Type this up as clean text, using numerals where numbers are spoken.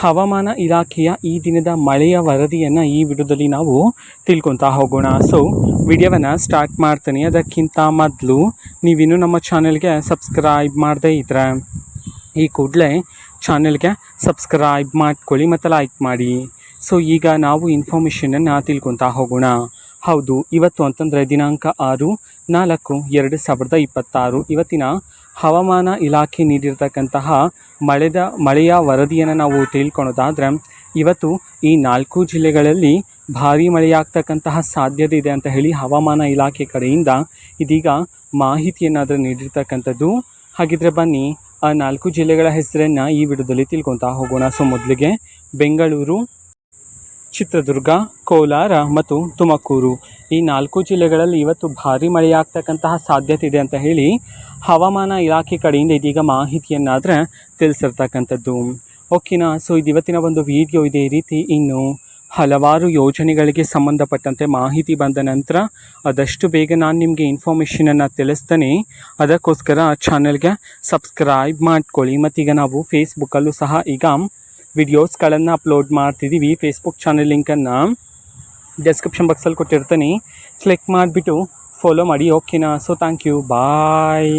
ಹವಾಮಾನ ಇಲಾಖೆಯ ಈ ದಿನದ ಮಳೆಯ ವರದಿಯನ್ನು ಈ ವಿಡಿಯೋದಲ್ಲಿ ನಾವು ತಿಳ್ಕೊತಾ ಹೋಗೋಣ. ಸೊ ವಿಡಿಯೋವನ್ನು ಸ್ಟಾರ್ಟ್ ಮಾಡ್ತೀನಿ. ಅದಕ್ಕಿಂತ ಮೊದಲು ನೀವಿನ್ನೂ ನಮ್ಮ ಚಾನೆಲ್ಗೆ ಸಬ್ಸ್ಕ್ರೈಬ್ ಮಾಡದೇ ಇದ್ರೆ ಈ ಕೂಡಲೇ ಚಾನೆಲ್ಗೆ ಸಬ್ಸ್ಕ್ರೈಬ್ ಮಾಡ್ಕೊಳ್ಳಿ ಮತ್ತು ಲೈಕ್ ಮಾಡಿ. ಸೊ ಈಗ ನಾವು ಇನ್ಫಾರ್ಮೇಷನನ್ನು ತಿಳ್ಕೊತಾ ಹೋಗೋಣ. ಹೌದು, ಇವತ್ತು ಅಂತಂದರೆ ದಿನಾಂಕ 6/4/2026 ಇವತ್ತಿನ ಹವಾಮಾನ ಇಲಾಖೆ ನೀಡಿರ್ತಕ್ಕಂತಹ ಮಳೆಯ ವರದಿಯನ್ನು ನಾವು ತಿಳ್ಕೊಳೋದಾದರೆ, ಇವತ್ತು ಈ 4 ಜಿಲ್ಲೆಗಳಲ್ಲಿ ಭಾರೀ ಮಳೆಯಾಗ್ತಕ್ಕಂತಹ ಸಾಧ್ಯತೆ ಇದೆ ಅಂತ ಹೇಳಿ ಹವಾಮಾನ ಇಲಾಖೆ ಕಡೆಯಿಂದ ಇದೀಗ ಮಾಹಿತಿಯನ್ನಾದರೂ ನೀಡಿರ್ತಕ್ಕಂಥದ್ದು. ಹಾಗಿದ್ರೆ ಬನ್ನಿ ಆ 4 ಜಿಲ್ಲೆಗಳ ಹೆಸರನ್ನು ಈ ವಿಡಿಯೋದಲ್ಲಿ ತಿಳ್ಕೊತಾ ಹೋಗೋಣ. ಸೊ ಮೊದಲಿಗೆ ಬೆಂಗಳೂರು, ಚಿತ್ರದುರ್ಗ, ಕೋಲಾರ ಮತ್ತು ತುಮಕೂರು ಈ 4 ಜಿಲ್ಲೆಗಳಲ್ಲಿ ಇವತ್ತು ಭಾರೀ ಮಳೆಯಾಗ್ತಕ್ಕಂತಹ ಸಾಧ್ಯತೆ ಇದೆ ಅಂತ ಹೇಳಿ ಹವಾಮಾನ ಇಲಾಖೆ ಕಡೆಯಿಂದ ಇದೀಗ ಮಾಹಿತಿಯನ್ನಾದರೆ ತಿಳಿಸಿರ್ತಕ್ಕಂಥದ್ದು. ಓಕೆನಾ. ಸೊ ಇದು ಇವತ್ತಿನ ಒಂದು ವಿಡಿಯೋ ಇದೆ. ಈ ರೀತಿ ಇನ್ನು ಹಲವಾರು ಯೋಜನೆಗಳಿಗೆ ಸಂಬಂಧಪಟ್ಟಂತೆ ಮಾಹಿತಿ ಬಂದ ನಂತರ ಆದಷ್ಟು ಬೇಗ ನಾನು ನಿಮಗೆ ಇನ್ಫಾರ್ಮೇಷನನ್ನು ತಿಳಿಸ್ತೇನೆ. ಅದಕ್ಕೋಸ್ಕರ ಚಾನಲ್ಗೆ ಸಬ್ಸ್ಕ್ರೈಬ್ ಮಾಡ್ಕೊಳ್ಳಿ. ಮತ್ತೀಗ ನಾವು ಫೇಸ್ಬುಕ್ಕಲ್ಲೂ ಸಹ ಈಗ ವಿಡಿಯೋಸ್ಗಳನ್ನು ಅಪ್ಲೋಡ್ ಮಾಡ್ತಿದ್ದೀವಿ. ಫೇಸ್ಬುಕ್ ಚಾನಲ್ ಲಿಂಕನ್ನು ಡಿಸ್ಕ್ರಿಪ್ಷನ್ ಬಾಕ್ಸಲ್ಲಿ ಕೊಟ್ಟಿರ್ತೀನಿ, ಕ್ಲಿಕ್ ಮಾಡಿಬಿಟ್ಟು ಫಾಲೋ ಮಾಡಿ. ಓಕೆನಾ. So thank you, bye.